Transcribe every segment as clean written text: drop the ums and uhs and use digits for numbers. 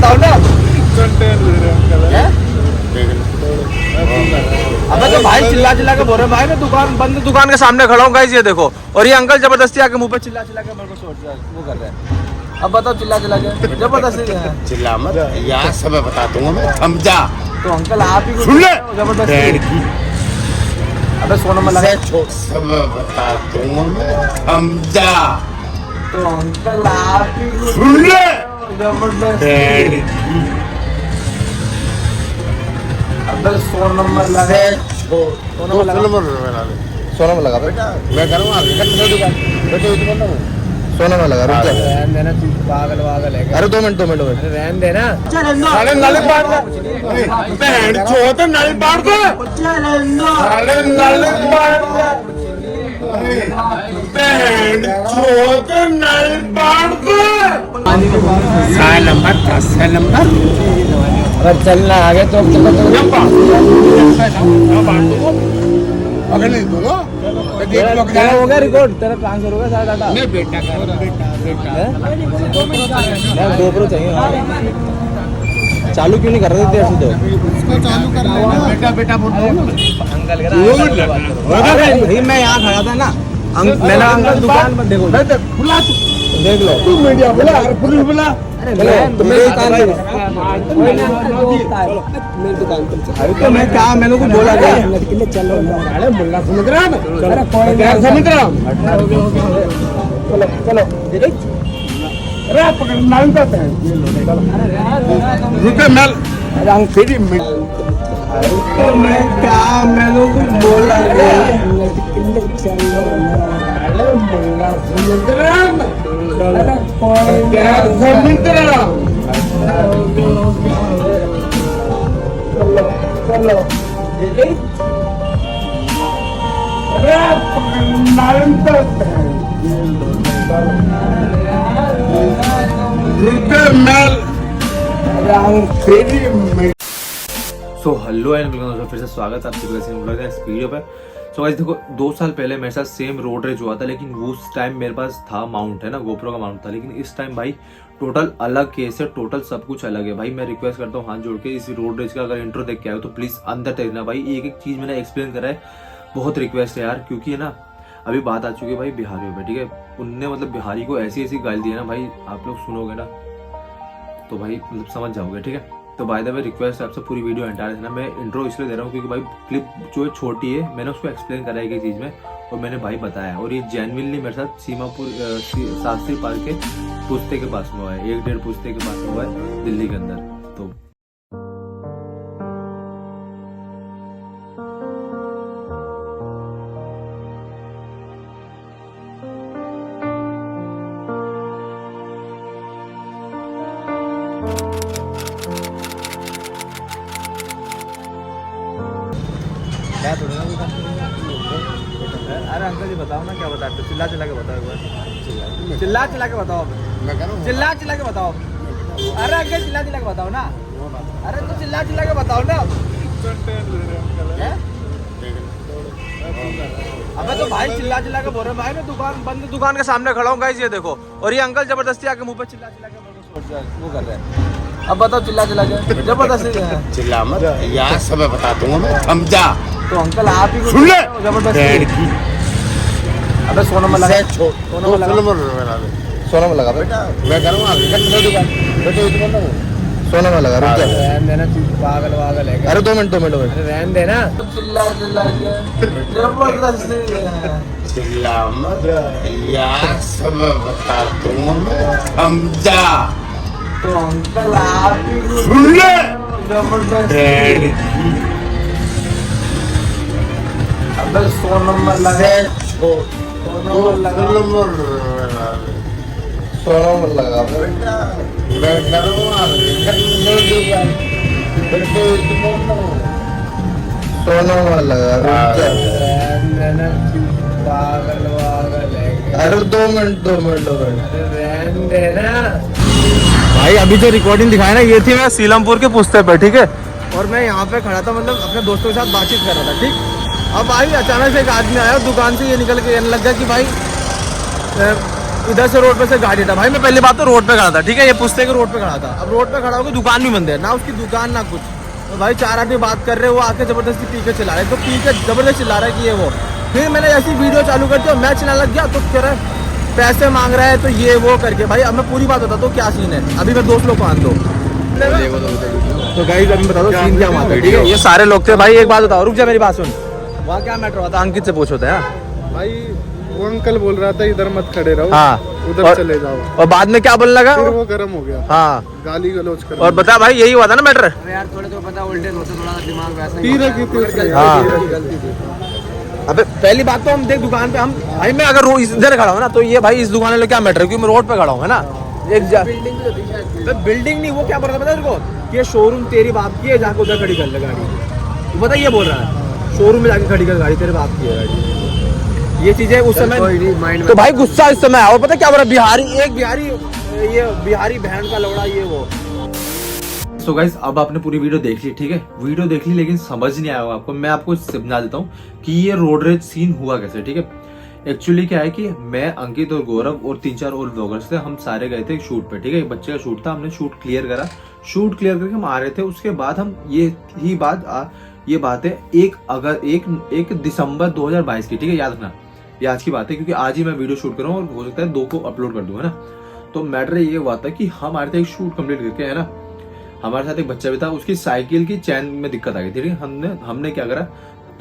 बताओ ना। अबे तो भाई चिल्ला चिल्ला के बोल रहे भाई, मैं दुकान बंद दुकान के सामने खड़ा हूँ गाइस, ये देखो। और ये अंकल जबरदस्ती आके मुंह पे चिल्ला चिल्ला के मेरे को वो कर रहे हैं। अब बताओ चिल्ला चिल्ला के जबरदस्ती चिल्ला मत यार, सब बता दूंगा मैं, समझा? तो अंकल आप ही सुन ले जबरदस्ती। अबे 100 नंबर लगा, सब बता दूंगा मैं, समझा? तो अंकल आप ही सुन ले जबरदस्ती। अबे 100 नंबर लगा, 100 नंबर लगा, 100 नंबर लगा बेटा। मैं करूँगा बेटे, 100 नंबर लगा। रुक जा, रहन देना तू, पागल वागल है। अरे 2 मिनट रहन देना। साले नल पाड़ दे, बहन चोद नल पाड़ दे, साले नल पाड़ दे, बहन चोद नल पाड़ दे। साल नंबर 10 नंबर अगर चलना आगे तो अगर नहीं दूंगा तेरा हो गया रिकॉर्ड, तेरा ट्रांसफर हो गया सारा डाटा। मैं बेटा GoPro चाहिए। चालू क्यों नहीं कर रहे थे ऐसे? तो चालू कर बेटा बेटा बोल अंकल भाई, मैं यहाँ खड़ा था ना, मैंने अंकल दुकान पर देखो, देख लो तू मीडिया बुला, पुलिस बुला। तो मेरी दुकान मेरी दुकान पर। अरे तो मैं क्या, मैंने कुछ बोला क्या? चलो अरे मुल्ला समझ रहा है, समझ रहा हूँ। चलो चलो अरे पकड़ नाम करते हैं, रुके मैल फिर मैं क्या, मैंने कुछ बोला सो हेलो एंड वेलकम, फिर से स्वागत है आपके इस वीडियो पे। सो गाइस देखो, 2 साल पहले मेरे साथ सेम रोड रेज हुआ था, लेकिन वो उस टाइम मेरे पास था माउंट, है ना, GoPro का माउंट था। लेकिन इस टाइम भाई टोटल अलग केस है, टोटल सब कुछ अलग है भाई। मैं रिक्वेस्ट करता हूँ हाथ जोड़ के, इस रोड रेज का अगर इंट्रो देख के आए तो प्लीज अंदर देखना भाई। एक एक चीज मैंने एक्सप्लेन करा है, बहुत रिक्वेस्ट है यार, क्योंकि है ना अभी बात आ चुकी है भाई बिहारियों में, ठीक है। उनने मतलब बिहारी को ऐसी ऐसी गाली दी है ना भाई, आप लोग सुनोगे ना तो भाई मतलब समझ जाओगे, ठीक है। तो बाय द वे रिक्वेस्ट है आपसे, पूरी वीडियो एंटायर देखना। मैं इंट्रो इसलिए दे रहा हूँ क्योंकि भाई क्लिप जो है छोटी है, मैंने उसको एक्सप्लेन करा है एक चीज़ में, और मैंने भाई बताया। और ये जेन्युइनली मेरे साथ सीमापुर शास्त्री पार्क के पुस्ते के पास में हुआ है, 1-1.5 पुस्ते के पास में हुआ है दिल्ली के अंदर। तो अरे अंकल जी बताओ ना, क्या बताते? चिल्ला चिल्ला के बताओ एक बार, चिल्ला चिल्ला के बताओ, चिल्ला चिल्ला के बताओ। अरे अंकल चिल्ला चिल्ला के बताओ ना, अरे तो चिल्ला चिल्ला के बताओ ना। अबे तो भाई चिल्ला चिल्ला के बोल रहे भाई, मैं दुकान बंद दुकान के सामने खड़ा हूँ गाइस, ये देखो। और ये अंकल जबरदस्ती आके मुंह पे चिल्ला चिल्ला के वो कर रहे हैं। अब बताओ चिल्ला चिल्ला के जबरदस्ती। चिल्ला मत यार, सब बता दूंगा मैं, समझा? तो अंकल आप ही सुन ले जबरदस्ती। अबे 100 नंबर लगा, 100 नंबर लगा, 100 नंबर लगा बेटा। मैं करूँगा बेटे, 100 नंबर लगा। रुक जा, रहन देना तू, पागल वागल है। अरे 2 मिनट रहन देना। चिल्ला चिल्ला के जबरदस्ती। चिल्ला मत यार, सब बता दूंगा मैं, समझा? तो अंकल आप ही सुन ले जबरदस्ती। अबे 100 नंबर लगा, 100 नंबर लगा, 100 नंबर लगा बेटा। मैं करूँगा बेटे, 100 नंबर लगा। पागल वागल है। अरे 2 मिनट रहन देना भाई। अभी जो रिकॉर्डिंग दिखाया ना, ये थी मैं सीलमपुर के पुस्ते पे, ठीक है। और मैं यहाँ पे खड़ा था, मतलब अपने दोस्तों के साथ बातचीत कर रहा था, ठीक। अब भाई अचानक से एक आदमी आया दुकान से, ये निकल के कहने लग गया कि भाई इधर से रोड पे से गाड़ी था भाई। मैं पहली बात तो रोड पे खड़ा था, ठीक है, ये पुश्ते के रोड पे खड़ा था। अब रोड पे खड़ा होकर दुकान भी बंद है ना, उसकी दुकान ना कुछ। तो भाई 4 आदमी बात कर रहे हैं, वो आके जबरदस्ती पी के चिल्ला रहे, तो पी के जबरदस्त चिल्ला रहा है कि ये वो। फिर मैंने ऐसी वीडियो चालू कर दी और मैं चिल्लाने लग गया, तो कह रहा है पैसे मांग रहा है, तो ये वो करके। भाई अब मैं पूरी बात बताता हूँ क्या सीन है, अभी मैं दोस्त लोग को आन दो। तो गाइस अभी बता दो सीन क्या हुआ था, ठीक है। ये सारे लोग थे भाई। एक बात बताओ, रुक जा मेरी बात सुन। वहाँ क्या मैटर हुआ था, अंकित से पूछो था भाई। वो अंकल बोल रहा था इधर मत खड़े रहो, हाँ, उधर चले जाओ। और बाद में क्या बोलने लगा, फिर वो गर्म हो गया, हाँ, गाली गलौज कर। और बता भाई यही हुआ था ना मैटर। यार थोड़े तो पता उल्टे होते, थोड़ा दिमाग वैसा पी रखी थी उसने। हाँ। गलती थी। अबे पहली बात तो हम देख दुकान पे हम भाई, मैं अगर इधर खड़ा हूँ ना तो ये भाई इस दुकान वाले क्या मैटर है, क्योंकि मैं रोड पे खड़ा हूँ, है ना। एक बिल्डिंग नहीं, वो क्या बोल रहा था पता है तेरे को, कि ये शोरूम तेरी बाप की है, जाके उधर खड़ी कर ले गाड़ी। तो पता ये बोल रहा है शोरूम में जाके खड़ी कर गाड़ी, तेरे बाप की है गाड़ी। ये चीजें उस समय तो भाई गुस्सा इस समय। और पता क्या बोल रहा है, ये बिहारी बहन का लौड़ा ये वो। सो गाइस अब आपने पूरी वीडियो देख ली, ठीक है, वीडियो देख ली, लेकिन समझ नहीं आया होगा आपको। मैं आपको समझा देता हूँ कि ये रोड रेज सीन हुआ कैसे, ठीक है। एक्चुअली क्या है कि मैं, अंकित और गौरव और 3-4 और ब्लॉगर्स थे, हम सारे गए थे एक शूट पे, ठीक है। एक बच्चे का शूट था, हमने शूट क्लियर करा। शूट क्लियर करके हम आ रहे थे। उसके बाद हम ये बात है 1 दिसंबर 2022 की, ठीक है, याद रखना ये आज की बात है, क्योंकि आज ही मैं वीडियो शूट कर रहा हूँ और हो सकता है 2 को अपलोड कर दूंगा ना। तो मैटर ये हुआ था कि हम आ रहे थे एक शूट कंप्लीट करके, है ना। हमारे साथ एक बच्चा भी था, उसकी साइकिल की चैन में दिक्कत आ गई थी, ठीक है। हमने क्या करा,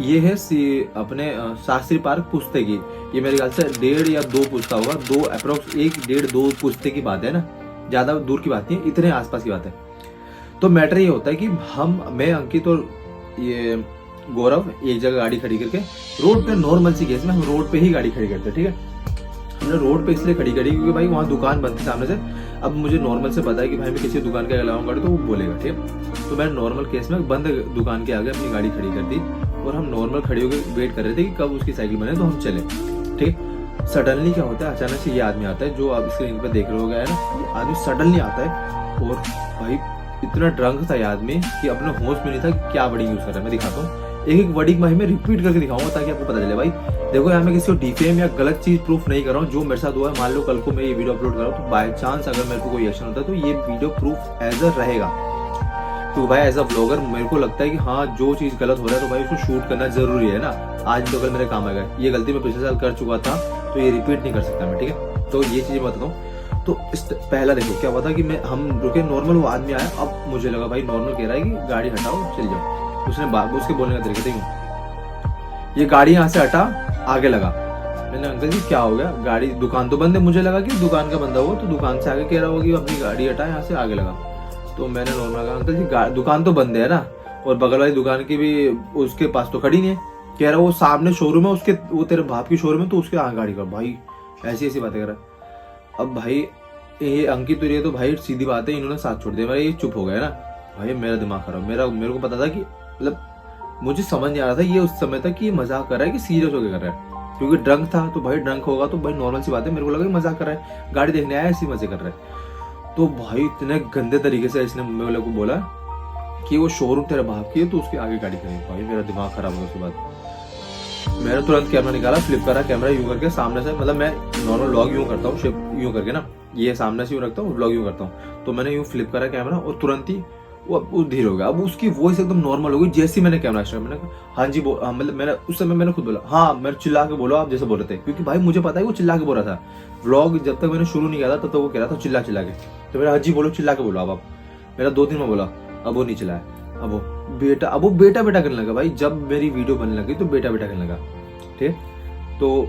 ये है अपने शास्त्री पार्क पुश्ते की, ये मेरे ख्याल से 1.5 या 2 पुश्ता होगा, 2 अप्रोक्स 1-1.5-2 पुश्ते की बात है ना, ज्यादा दूर की बात नहीं है, इतने आसपास की बात है। तो मैटर ये होता है कि मैं, अंकित और ये गौरव एक जगह गाड़ी खड़ी करके रोड पे, नॉर्मल सी केस में हम रोड पे ही गाड़ी खड़ी करते, ठीक है। हमने रोड पे इसलिए खड़ी करी क्योंकि भाई वहाँ दुकान बंद थी सामने से। अब मुझे नॉर्मल से पता है कि भाई मैं किसी दुकान के आगे लगाऊंगा गाड़ी तो वो बोलेगा, ठीक है। तो मैं नॉर्मल केस में बंद दुकान के आगे अपनी गाड़ी खड़ी कर दी और हम नॉर्मल खड़ी होकर वेट कर रहे थे कि कब उसकी साइकिल बने तो हम चले, ठीक है। सडनली क्या होता है, अचानक से ये आदमी आता है जो आप स्क्रीन पे देख रहे हो, है ना, ये आदमी सडनली आता है और भाई इतना ड्रंक था ये आदमी कि अपने होश में नहीं था कि क्या वर्डिंग यूज कर रहा है। मैं दिखाता हूँ एक वर्डिंग भाई, मैं रिपीट करके दिखाऊंगा ताकि आपको पता चले। भाई देखो यहाँ मैं किसी को डिफेम या गलत चीज प्रूफ नहीं कर रहा हूँ, जो मेरे साथ हुआ है। मान लो कल को मैं ये वीडियो अपलोड कर रहा हूँ तो बाय चांस अगर मेरे को कोई एक्शन होता है तो ये वीडियो प्रूफ एज अ रहेगा। तो भाई एज अ ब्लॉगर मेरे को लगता है कि हाँ जो चीज गलत हो रहा है तो भाई उसको शूट करना जरूरी है ना। आज तो कल मेरे काम आएगा, ये गलती मैं पिछले साल कर चुका था तो ये रिपीट नहीं कर सकता मैं, ठीक है। तो ये चीज बताता हूँ। तो इस पहला देखो क्या हुआ था कि हम रुके, नॉर्मल वो आदमी आया। अब मुझे लगा भाई नॉर्मल कह रहा है कि गाड़ी हटाओ चल जाओ। उसके बोलने का तरीका था ये गाड़ी यहाँ से हटा, आगे लगा। मैंने अंकल जी क्या हो गया, गाड़ी दुकान तो बंद है। मुझे लगा कि दुकान का बंदा हो तो दुकान से आगे कह रहा होगी अपनी गाड़ी हटा यहाँ से आगे लगा। तो मैंने नॉर्मल कहा अंकल जी दुकान तो बंद है ना, और बगल वाली दुकान की भी उसके पास तो खड़ी नहीं है। कह रहा वो सामने शोरूम है उसके, वो तेरे बाप की शोरूम है तो उसके आगे गाड़ी कर। भाई ऐसी ऐसी बातें कर रहा। अब भाई ये अंकित तो ये तो भाई सीधी बात है, इन्होंने साथ छोड़ दिया मेरा, ये चुप हो गया ना। भाई मेरा दिमाग खराब, मेरे को पता था कि मतलब मुझे समझ नहीं आ रहा था ये उस समय तक कि मजाक कर रहा है कि सीरियस होकर कर रहा है, क्योंकि ड्रंक था। तो भाई ड्रंक होगा तो भाई नॉर्मल सी बात है, मेरे को लगा कि मजाक कर रहा है, गाड़ी देखने आया ऐसी मजे कर रहा है। तो भाई इतने गंदे तरीके से इसने मेरे को बोला कि वो शोरूम तेरे बाप की है तो उसके आगे गाड़ी खड़ी। भाई मेरा दिमाग खराब हो गया उसके बाद। मैंने तुरंत कैमरा निकाला, फ्लिप करा कैमरा यूं करके सामने से, मतलब मैं नॉर्मल व्लॉग यूं करता हूँ, शिफ्ट यूं करके ना, ये सामने से यूं रखता हूँ, व्लॉग यूं करता हूँ। तो मैंने यूं फ्लिप करा कैमरा और तुरंत ही वो धीरे हो गया। अब उसकी वॉइस एकदम नॉर्मल हो गई जैसे मैंने कैमरा स्टार्ट। मैंने कहा हाँ जी मतलब मैंने उस समय मैंने खुद बोला हाँ, मैंने चिल्ला के बोला आप जैसे बोल रहे थे, क्योंकि भाई मुझे पता है वो चिल्ला के बोल रहा था। व्लॉग जब तक मैंने शुरू नहीं किया था तब तक वो कह रहा था चिल्ला के। तो मेरा हाँ जी बोलो, चिल्ला के बोलो अब आप। मेरा 2-3 में बोला, अब वो नहीं चिल्लाया। अब वो बेटा करने लगा। भाई जब मेरी वीडियो बनने लगी तो बेटा करने लगा, ठीक है। तो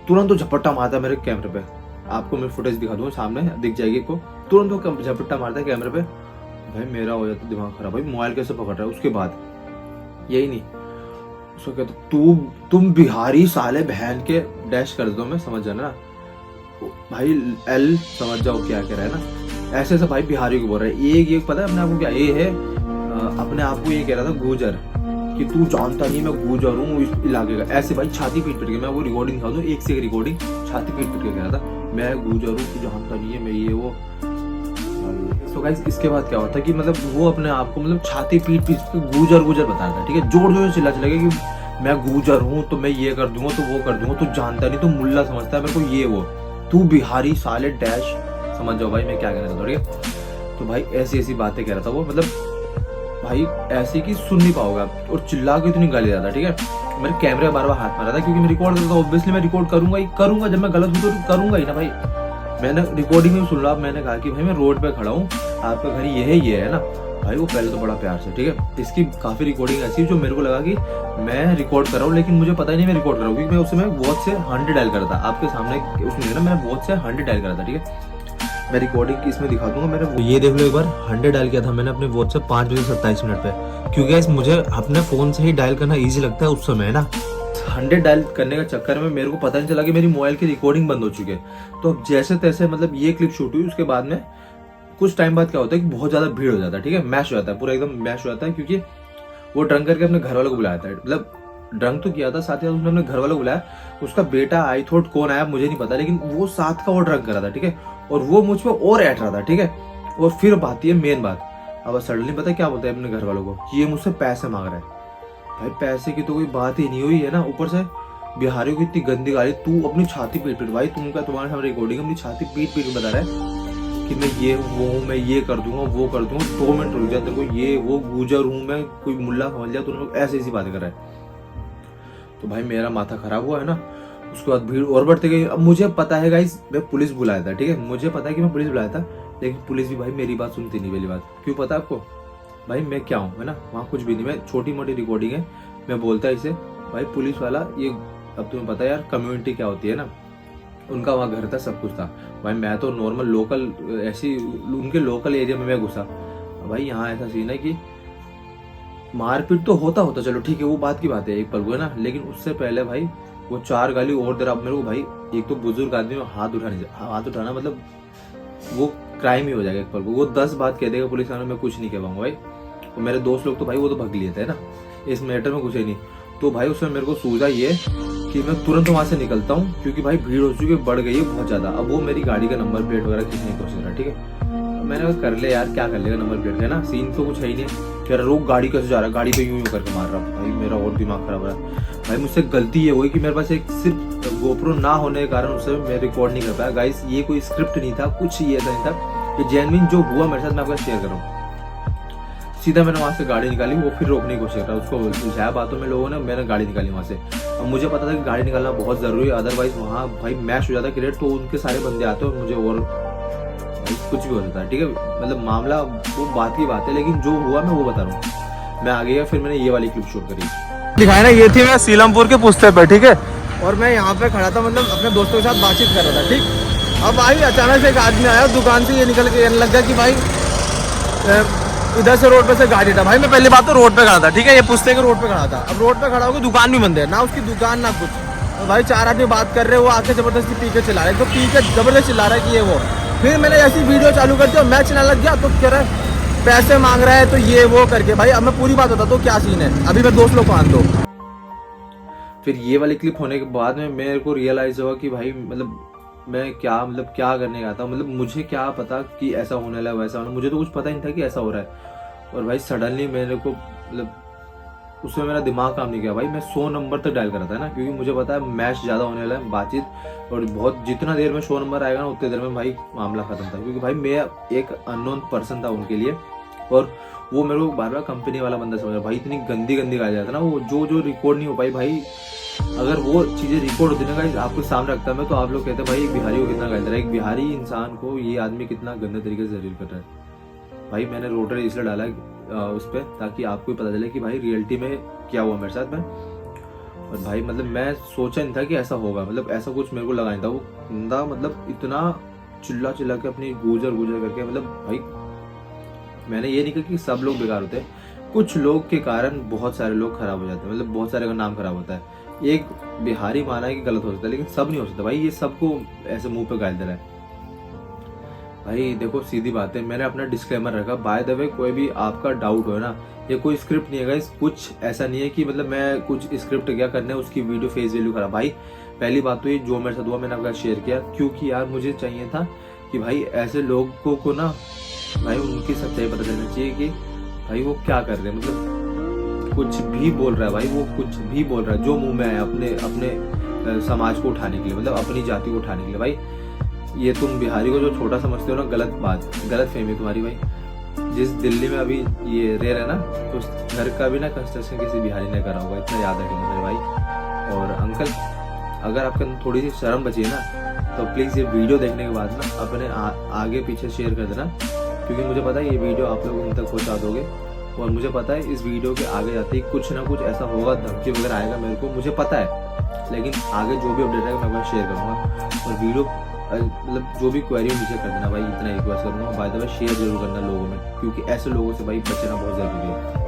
तुरंत तो झपट्टा मारता मेरे कैमरे पे, आपको मैं फुटेज दिखा दूंगा, सामने दिख जाएगी आपको। तुरंत वो झपट्टा मारता है कैमरे पे। भाई मेरा हो जाता दिमाग खराब, भाई मोबाइल कैसे पकड़ रहा है। उसके बाद यही नहीं, उसको कहता तुम बिहारी साले बहन के डैश कर दो, मैं समझ जाना ना भाई, एल समझ जाओ क्या कह रहा है ना। ऐसे ऐसे भाई बिहारी को बोल रहा है। एक पता है अपने आप को क्या, ये है अपने आप को ये कह रहा था गुजर, कि तू जानता नहीं मैं गुजर हूँ इस इलाके का। ऐसे भाई छाती पीट के, मैं वो रिकॉर्डिंग दिखा दूं, एक से एक रिकॉर्डिंग, छाती पीट के कह रहा था मैं गुजर हूँ, तू जानता नहीं है मैं ये वो। तो गाइस इसके बाद क्या होता है कि मतलब वो अपने आप को मतलब छाती पीट गुजर बता रहा था, ठीक है। जोर जोर चिल्ला कि मैं गुजर हूँ तो मैं ये कर दूंगा तो वो कर दूंगा, तो जानता नहीं, तो मुल्ला समझता है मेरे को ये वो। तू बिहारी साले डैश, समझ जाओ भाई मैं क्या कहना चाहता हूँ, ठीक है। तो भाई ऐसी ऐसी बातें कह रहा था वो, मतलब भाई ऐसी कि सुन नहीं पाओगे आप, और चिल्ला के इतनी गाली देता, ठीक है। मेरे कैमरे बार बार हाथ मारा था क्योंकि मैं रिकॉर्ड करता था, ऑब्वियसली मैं रिकॉर्ड करूंगा ही करूंगा, जब मैं गलत हूँ तो करूंगा ही ना भाई। मैंने रिकॉर्डिंग में सुन रहा, मैंने कहा कि भाई मैं रोड पे खड़ा हूँ, आपका घर ये है ना भाई। वो पहले तो बड़ा प्यार से, ठीक है। इसकी काफी रिकॉर्डिंग ऐसी जो मेरे को लगा कि मैं रिकॉर्ड कर रहा हूँ, लेकिन मुझे पता ही नहीं मैं रिकॉर्ड कर रहा हूँ, क्योंकि मैं उस समय वॉच से 100 डायल कर रहा था। आपके सामने उसमें ना मैं वॉच से 100 डायल कर रहा था, ठीक है। मैं रिकॉर्डिंग इसमें दिखा दूंगा, मैंने ये देख लो एक बार 100 डायल किया था मैंने अपने वॉच से 5:27 पे, क्योंकि गाइस मुझे अपने फोन से ही डायल करना इजी लगता है उस समय, है ना। 100 डायल करने का चक्कर में मेरे को पता नहीं चला कि मेरी मोबाइल की रिकॉर्डिंग बंद हो चुकी है। तो अब जैसे तैसे मतलब ये क्लिप शूट हुई, उसके बाद में कुछ टाइम बाद क्या होता है कि बहुत ज्यादा भीड़ हो जाता है, ठीक है। मैश हो जाता है, पूरा एकदम मैश हो जाता है, क्योंकि वो ड्रंक करके अपने घर वालों को बुलाया था, मतलब ड्रंक तो किया था, साथ ही साथ उसने अपने घर वालों को बुलाया। उसका बेटा आई थॉट कौन आया मुझे नहीं पता, लेकिन वो साथ का वो ड्रंक करा था, ठीक है। और वो मुझ पर और ऐट रहा था, ठीक है। और फिर बात है मेन बात, अब सडनली पता क्या बोलता है अपने घर वालों को, ये मुझसे पैसे मांग रहा है। भाई पैसे की तो कोई बात ही नहीं हुई है ना, ऊपर से बिहारियों की इतनी गंदी गाली, तू अपनी छाती पीट पीट, भाई तुम्हारे सामने रिकॉर्डिंग अपनी छाती पीट पीट बता रहा है कि मैं ये वो हूँ, मैं ये कर दूंगा वो कर दूंगा, 2 मिनट रुक जा, तेरे को ये वो गुजर हूँ मैं, कोई मुल्ला समझ लिया, तूने ऐसी ऐसी बातें कर रहा है। तो भाई मेरा माथा खराब हुआ है ना। उसके बाद भीड़ और बढ़ते गई। अब मुझे पता है गाइस मैं पुलिस बुलाया था, ठीक है, मुझे पता है कि मैं पुलिस बुलाया था, लेकिन पुलिस भी भाई मेरी बात सुनती नहीं। पहली बात क्यों पता है आपको, भाई मैं क्या हूँ, है ना, वहाँ कुछ भी नहीं, मैं छोटी मोटी रिकॉर्डिंग है, मैं बोलता इसे भाई पुलिस वाला ये, अब तुम्हें पता है यार कम्युनिटी क्या होती है ना, उनका वहाँ घर था, सब कुछ था। भाई मैं तो नॉर्मल लोकल ऐसी उनके लोकल एरिया में मैं घुसा। भाई यहाँ ऐसा सीन है कि मारपीट तो होता चलो ठीक है, वो बात की बात है एक पल को, है ना, लेकिन उससे पहले भाई वो 4 गाली और दे रहा मेरे को। भाई एक तो बुजुर्ग आदमी में हाथ उठाना मतलब वो क्राइम ही हो जाएगा एक पल को। वो 10 बात कह देगा पुलिस वाले, मैं कुछ नहीं कह पाऊंगा भाई। तो मेरे दोस्त लोग तो भाई वो तो भग लिए थे ना, इस मैटर में कुछ ही नहीं। तो भाई उसमें मेरे को सूझा ये कि मैं तुरंत वहां से निकलता हूँ, क्योंकि भाई भीड़ हो चुकी है, बढ़ गई है बहुत ज्यादा। अब वो मेरी गाड़ी का नंबर प्लेट वगैरह खींचने की कोशिश रहा, ठीक है। मैंने कहा कर ले यार, क्या कर लेगा नंबर प्लेट, है ना, सीन तो कुछ है ही नहीं। कह रहा रोक, गाड़ी कैसे जा रहा है, गाड़ी पे यूं करके मार रहा। भाई मेरा और दिमाग खराब रहा। भाई मुझसे गलती ये हुई कि मेरे पास एक सिर्फ गोप्रो ना होने के कारण उससे मैं रिकॉर्ड नहीं कर पाया। गाइस ये कोई स्क्रिप्ट नहीं था, कुछ ये ऐसा नहीं था, ये जेन्युइन जो हुआ मेरे साथ मैं आपको शेयर करूँ। सीधा मैंने वहां से गाड़ी निकाली, वो फिर रोकने की कोशिश कर रहा, उसको बुझाया बातों में लोगों ने, मैंने गाड़ी निकाली वहां से। अब मुझे पता था कि गाड़ी निकालना बहुत जरूरी है, अदरवाइज वहाँ भाई मैश हो जाता क्रिएट, तो उनके सारे बंदे आते और मुझे और कुछ भी हो जाता है, ठीक है। मतलब मामला वो बात की बात है, लेकिन जो हुआ मैं वो बता रहा हूँ। मैं आ गया, फिर मैंने ये वाली क्लिप शूट करी दिखाया ना, ये थी मैं सीलमपुर के पुस्ते पे, ठीक है। और मैं यहाँ पे खड़ा था, मतलब अपने दोस्तों के साथ बातचीत कर रहा था, ठीक। अब भाई अचानक से एक आदमी आया दुकान से, ये निकल के लग गया कि भाई इधर से रोड पे से गाड़ी था। भाई मैं पहली बात तो रोड पे खड़ा था, ठीक है, ये पुस्ते के रोड पे खड़ा था। अब रोड पे खड़ा होकर दुकान भी बंद है ना, उसकी दुकान ना कुछ। तो भाई 4 आदमी बात कर रहे हैं, वो आके जबरदस्ती पी के चिल्ला रहे, तो पी के जबरदस्त चिल्ला रहा है कि ये वो। फिर मैंने ऐसी वीडियो चालू कर दी और मैं चिल्लाने लग गया, तो कह रहा है पैसे मांग रहा है, तो ये वो करके। भाई अब मैं पूरी बात बता, तो क्या सीन है, अभी मैं दोस्त लोग को आन दो। फिर ये वाली क्लिप होने के बाद में मेरे को रियलाइज हुआ कि भाई मतलब मैं क्या करने गया था, मतलब मुझे क्या पता कि ऐसा होने लगा वैसा होने, मुझे तो कुछ पता ही नहीं था कि ऐसा हो रहा है। और भाई सडनली मेरे को मतलब उसमें मेरा दिमाग काम नहीं किया। भाई मैं 100 नंबर तक डायल कर रहा था ना, क्योंकि मुझे पता है मैच ज्यादा होने वाला है, बातचीत, और बहुत जितना देर में 100 नंबर आएगा ना उतनी देर में भाई मामला खत्म था। क्योंकि भाई मैं एक अननोन पर्सन था उनके लिए, और वो मेरे को बार बार कंपनी वाला बंदा समझ रहा। भाई इतनी गंदी गाली जाता ना, वो जो रिकॉर्ड नहीं हो पाई। भाई अगर वो चीजें रिकॉर्ड होती ना गाइस, आपको सामने रखता मैं, तो आप लोग कहते भाई एक बिहारी को कितना गाली दे रहा है, एक बिहारी इंसान को ये आदमी कितना गंदे तरीके से जलील कर रहा है। भाई मैंने रोटरी इसलिए डाला उस पर, ताकि आपको पता चले कि भाई रियलिटी में क्या हुआ मेरे साथ में। और भाई मतलब मैं सोचा नहीं था कि ऐसा होगा, मतलब ऐसा कुछ मेरे को लगा नहीं था। वो बंदा मतलब इतना चिल्ला के अपनी गुजर करके, मतलब भाई मैंने ये नहीं कहा कि सब लोग बेकार होते हैं, कुछ लोग के कारण बहुत सारे लोग खराब हो जाते हैं, मतलब बहुत सारे का नाम खराब होता है। एक बिहारी माना है कि गलत हो सकता है, लेकिन सब नहीं हो सकता। भाई ये सबको ऐसे मुंह पे गाल दे रहा है। भाई देखो सीधी बात है, मैंने अपना डिस्क्लेमर रखा, बाय द वे कोई भी आपका डाउट हो ना, ये कोई स्क्रिप्ट नहीं है गाइस, कुछ ऐसा नहीं है कि मतलब मैं कुछ स्क्रिप्ट क्या करने उसकी वीडियो फेस वैल्यू खराब। भाई पहली बात तो ये जो मेरे साथ हुआ मैंने आपका शेयर किया, क्योंकि यार मुझे चाहिए था कि भाई ऐसे लोगों को ना भाई उनकी सच्चाई पता चलनी चाहिए कि भाई वो क्या कर रहे हैं, मतलब कुछ भी बोल रहा है भाई, वो कुछ भी बोल रहा है जो मुंह में आया अपने समाज को उठाने के लिए, मतलब अपनी जाति को उठाने के लिए। भाई ये तुम बिहारी को जो छोटा समझते हो ना, गलत बात, गलत फहमी तुम्हारी भाई। जिस दिल्ली में अभी ये रह रहे ना, उस घर का भी ना कंस्ट्रक्शन किसी बिहारी ने करा होगा, इतना याद रखना मेरे भाई। और अंकल, अगर आपके अंदर थोड़ी सी शर्म बची है ना, तो प्लीज़ ये वीडियो देखने के बाद ना अपने आगे पीछे शेयर कर देना, क्योंकि मुझे पता है ये वीडियो आप लोग उन तक पहुँचा दोगे। और मुझे पता है इस वीडियो के आगे जाते ही कुछ ना कुछ ऐसा होगा, धमकी वगैरह आएगा मेरे को, मुझे पता है, लेकिन आगे जो भी अपडेट आएगा मैं वहाँ शेयर करूँगा। और वीडियो मतलब जो भी क्वेरी नीचे कर देना भाई, इतना रिक्वेस्ट करूँगा। बाय द वे शेयर जरूर करना लोगों में, क्योंकि ऐसे लोगों से भाई बचना बहुत ज़रूरी है।